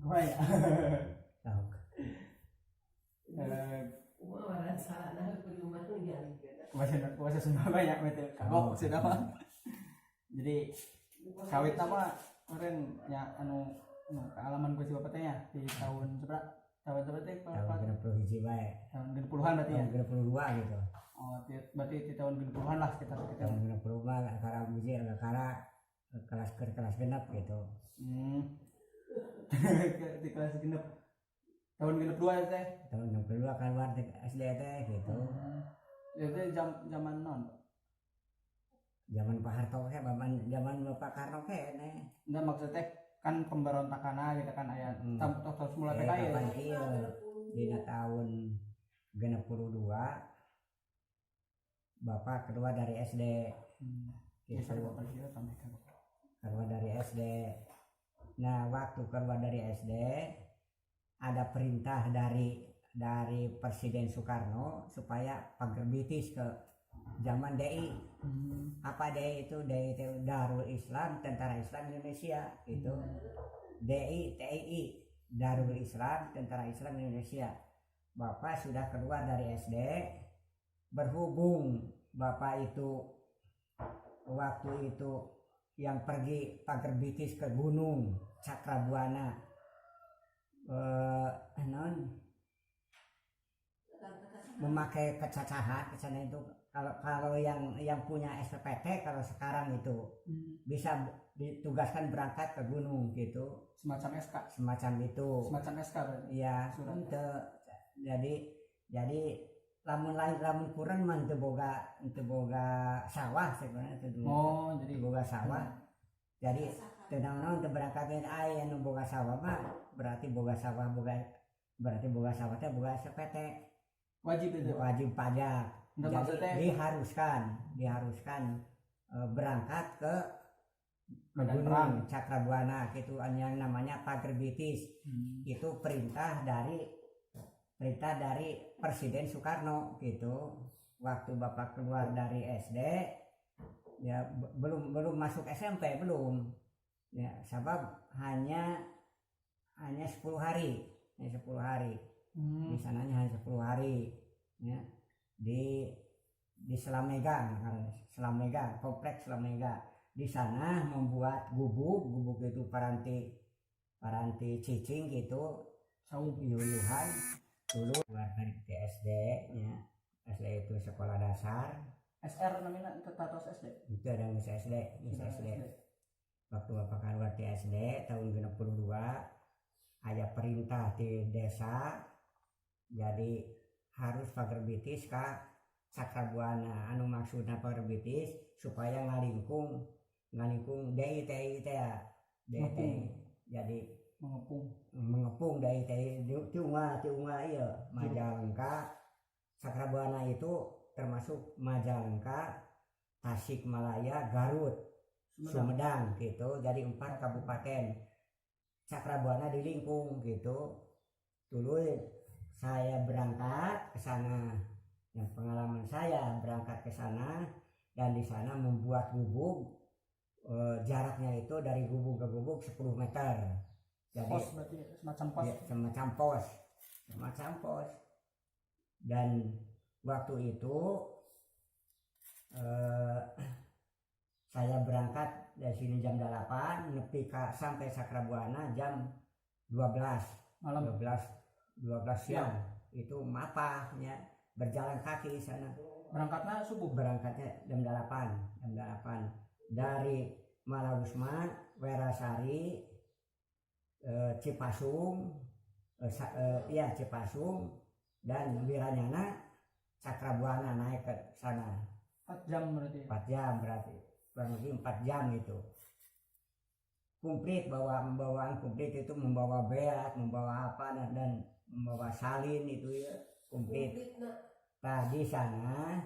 Apa ya? Tahu. Bahasa Sunda banyak betul. Kagok sudah mah. Jadi kawit apa kemarin ya kealaman gue sih bapaknya di tahun seberapa? Tahun seberapa teh? Tahun 20 bae. Tahun 20-an berarti ya. Tahun 22 gitu. Oh, berarti di tahun 20-an lah sekitar. Tahun 20 mah karena biji karena kelas genap gitu. Di kelas genap. Tahun genap 2 ya teh. Tahun 62 keluar di SD teh gitu. Itu zaman non. Zaman Pak Harto teh, zaman Bapak Karno teh nih. Enggak maksudnya kan pemberontakan gitu kan aya tahun semula teh kaya. Kapan ieu dina tahun 62 Bapak keluar dari SD. Gitu. Keluar dari SD. Nah, waktu keluar dari SD ada perintah dari Presiden Soekarno supaya paggerbitis ke zaman DI. Apa DI itu? DI itu Darul Islam, Tentara Islam Indonesia itu. DI TII, Darul Islam, Tentara Islam Indonesia. Bapak sudah keluar dari SD, berhubung Bapak itu waktu itu yang pergi paggerbitis ke Gunung Cakrabuana, memakai kecacahan ke sana itu. Kalau yang punya SPPT kalau sekarang itu bisa ditugaskan berangkat ke gunung gitu, semacam SK semacam SK berarti. Iya, jadi lamun kurang mah teu boga sawah sebenarnya itu dulu. Oh, jadi boga sawah. Jadi teu naon teu berangkatkeun aya anu boga sawah mah berarti boga sawah teh boga SPT. Wajib pajak. Jadi diharuskan berangkat ke Gunung Cakrabuana gitu, yang namanya paggerbitis. Itu perintah dari Presiden Soekarno gitu. Waktu Bapak keluar dari SD ya belum masuk SMP belum. Ya, sebab hanya 10 hari. Hanya 10 hari. Di sananya hanya 10 hari. Ya. Di Selamega, kompleks Selamega. Di sana membuat gubuk itu paranti cicing gitu, saung yuyuhan. Dulu keluar dari SD nya. SD itu sekolah dasar. SR namanya Tatos SD. Itu ada SD. Waktu Bapak keluar di SD tahun 62 ada perintah di desa, jadi harus paggerbitis ke Cakrabuana. Anu maksudna paggerbitis supaya ngalingkung DI TI teh ya. Jadi mengepung DI TI tiunga ieu Majalengka. Cakrabuana itu termasuk Majalengka, Tasikmalaya, Garut, Sumedang gitu. Jadi 4 kabupaten Cakrabuana dilingkung gitu. Dulu saya berangkat ke sana, yang pengalaman saya berangkat ke sana dan di sana membuat gubuk, jaraknya itu dari gubuk ke gubuk 10 meter. Jadi pos berarti semacam pos. Dan waktu itu saya berangkat dari sini jam 8, nepi sampai Cakrabuana jam 12 malam. 12 siang itu mapahnya berjalan kaki di sana. Berangkatnya subuh. Berangkatnya jam 8 dari Malagusma, Werasari, Cipasung, Cipasung dan Wiranyana, Cakrabuana naik ke sana. 4 jam berarti. 4 jam berarti. Kurang lebih 4 jam itu. Komplit bawaan komplit itu, membawa beat, membawa apa dan membawa salin itu ya, komplit. Nah, di sana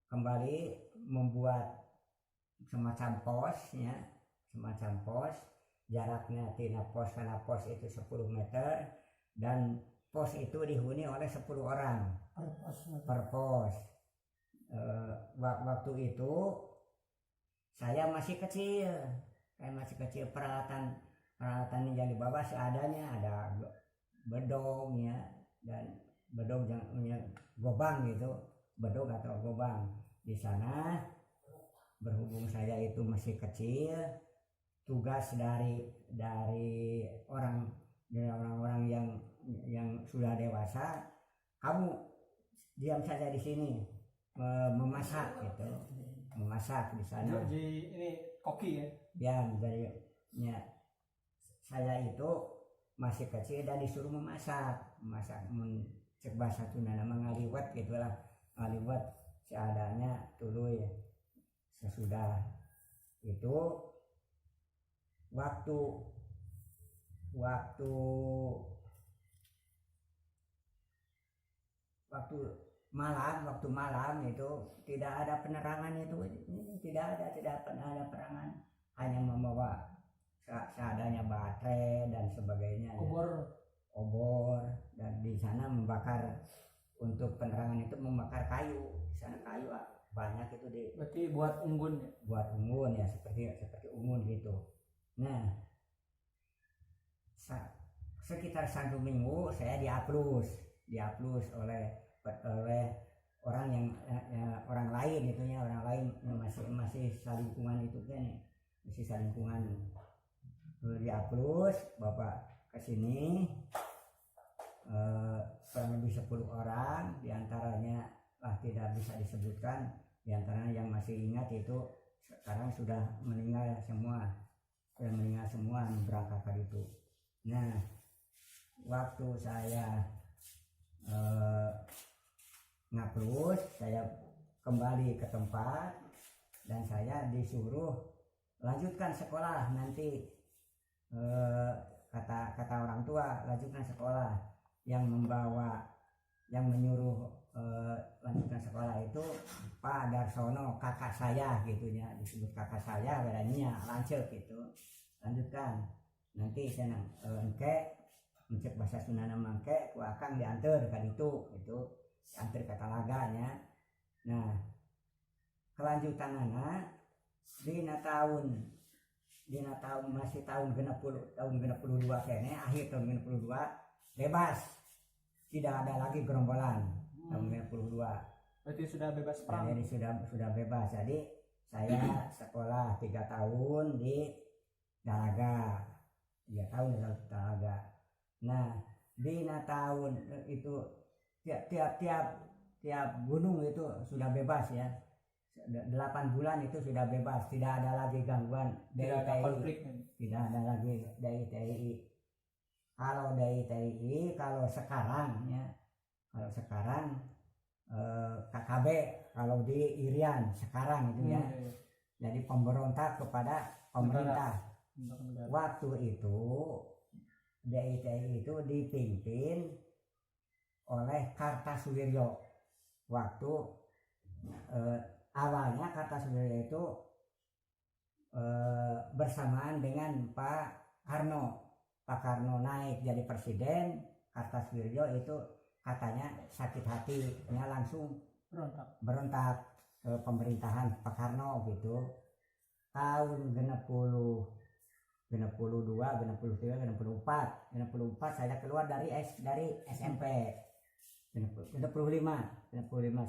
kembali membuat semacam pos, jaraknya tina pos karena pos itu 10 meter dan pos itu dihuni oleh 10 orang per pos. Waktu itu saya masih kecil, peralatan peralatan yang dibawa seadanya, ada bedong ya, dan bedong yang gobang gitu, bedong atau gobang. Di sana berhubung saya itu masih kecil, tugas dari orang-orang yang sudah dewasa, kamu diam saja di sini memasak gitu, memasak di sana. Jadi ini koki ya? Ya, dari ya, saya itu masih kecil dan disuruh memasak cek bahasa Sunda nama ngaliwat gitulah, ngaliwat seadanya tuluy. Sesudah itu waktu malam itu tidak ada penerangan, itu tidak pernah ada penerangan, hanya membawa seadanya baterai dan sebagainya, obor dan di sana membakar, untuk penerangan itu membakar kayu. Di sana kayu banyak itu berarti buat unggun ya? Buat unggun ya, seperti unggun gitu. Nah, sekitar 1 minggu saya diaplus oleh orang yang orang lain itunya, orang lain yang masih salingkungan itu kan, masih salingkungan. Diaplus, bapak kesini, kurang lebih 10 orang, diantaranya tidak bisa disebutkan, diantaranya yang masih ingat itu sekarang sudah meninggal semua berangkat itu. Nah, waktu saya ngaplus, saya kembali ke tempat dan saya disuruh lanjutkan sekolah nanti. Kata orang tua, lanjutkan sekolah. Yang menyuruh lanjutkan sekolah itu Pak Darsono, kakak saya gitunya, disebut kakak saya, beraninya lanjut gitu, lanjutkan nanti saya engke mencek bahasa Sunda nama engke ku akang diantar ke itu diantar ke Talaganya. Nah, kelanjutanana dina tahun masih tahun 62 kene, akhir tahun 62 bebas, tidak ada lagi gerombolan. Tahun 62 berarti sudah bebas perang. Jadi sudah bebas. Jadi saya sekolah 3 tahun di Dalaga, 3 tahun di Dalaga. Nah, di tahun itu tiap gunung itu sudah bebas ya. 8 bulan itu sudah bebas, tidak ada lagi gangguan dari konflik, tidak ada lagi dari TNI. Kalau dari TNI, kalau sekarang KKB, kalau di Irian sekarang itu ya, jadi pemberontak kepada pemerintah. Waktu itu DITI itu dipimpin oleh Kartasuwiryo. Waktu awalnya Kartasuwiryo itu bersamaan dengan Pak Karno naik jadi presiden. Kartasuwiryo itu katanya sakit hatinya, langsung berontak ke pemerintahan Pak Karno gitu. Tahun 62, 63, 64 saya keluar dari SMP. 65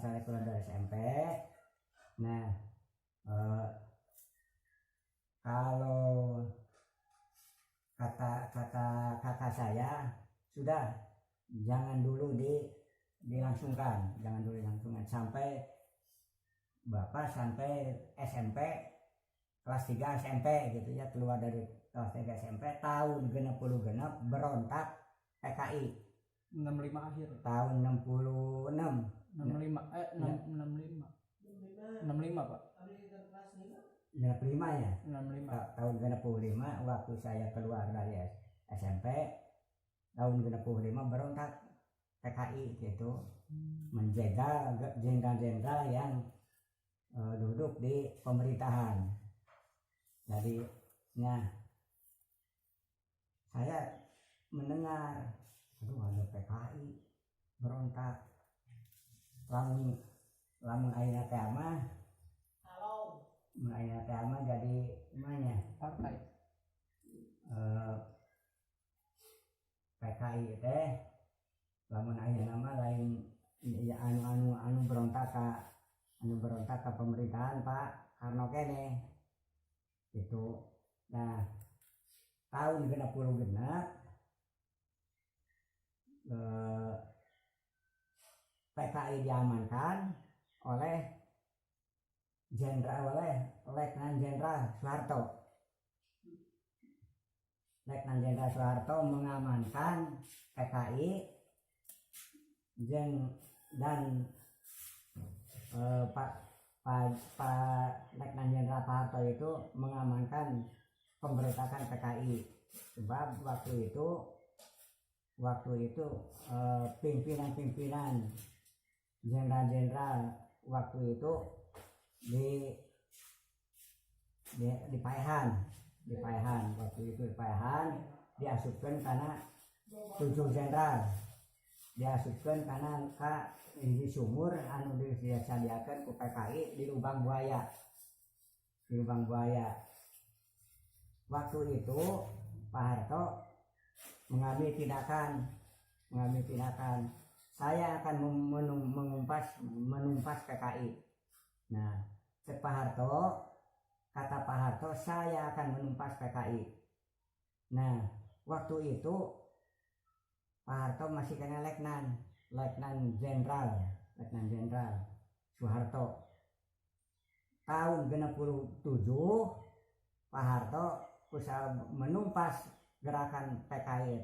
saya keluar dari SMP. Nah, kalau kata kakak saya, sudah jangan dulu dilangsungkan sampai Bapak sampai SMP kelas 3 SMP gitu ya, keluar dari kelas 3 SMP tahun 60 berontak PKI 65 akhir tahun 66 Pak, 65 ya, 65 tahun 65 waktu saya keluar dari SMP tahun 65 berontak PKI gitu, menjegal jenderal-jenderal yang duduk di pemerintahan. Jadi saya mendengar, ada PKI berontak, lamun ayeuna teh mah jadi mana partai PKI teh lamun ayeuna mah lain ya anu berontak ka pemerintahan Pak Karno kene itu. Nah tahun 60 genap PKI diamankan oleh Letnan Jenderal Soeharto. Letnan Jenderal Soeharto mengamankan PKI dan Pak Letnan Jenderal Soeharto itu mengamankan pemberontakan PKI. Sebab waktu itu pimpinan jenderal-jenderal waktu itu di Paehan waktu itu di Paehan diasupkan karena 7 jenderal diasupkan karena di sumur anu disediakan ku PKI di Lubang Buaya. Waktu itu Pak Harto mengambil tindakan, saya akan menumpas PKI. Nah, kata Pak Harto, saya akan menumpas PKI. Nah, waktu itu Pak Harto masih kena Letnan Jenderal Soeharto. Tahun 67 Pak Harto usaha menumpas gerakan PKI.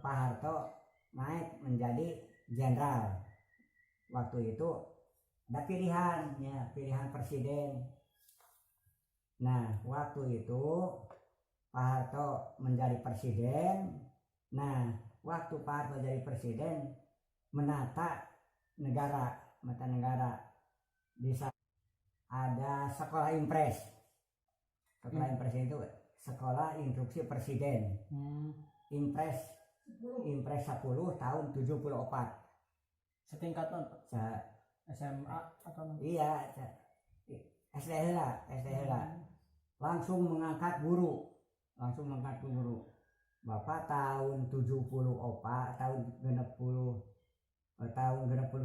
Pak Harto naik menjadi jenderal. Waktu itu ada pilihan presiden. Nah waktu itu Pak Harto menjadi presiden. Nah waktu Pak Harto jadi presiden menata negara. Di sana ada sekolah impres. Sekolah impres itu sekolah instruksi presiden. Impres 10 tahun 74. Setingkat SMA atau iya SD lah. Langsung mengangkat guru. Bapak tahun 74 tahun 61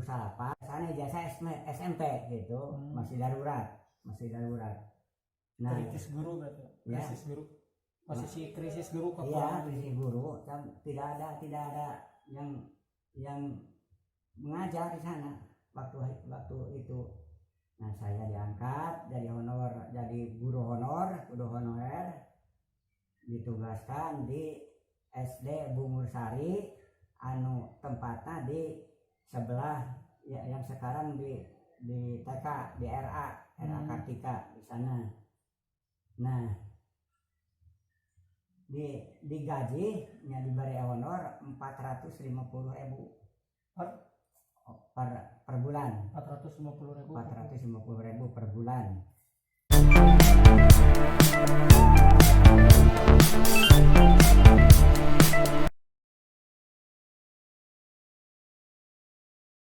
sana jasa SMP gitu. Masih darurat. Nah, krisis guru berarti. Krisis guru. Posisi krisis guru kekurangan. Iya, krisis guru. Tidak ada yang mengajar di sana waktu itu. Nah, saya diangkat jadi guru honorer, ditugaskan di SD Bungursari anu tempatnya di sebelah yang sekarang di TK di RA Kartika di sana. Nah, digaji diberi honor 450.000 per bulan. 450.000 per bulan.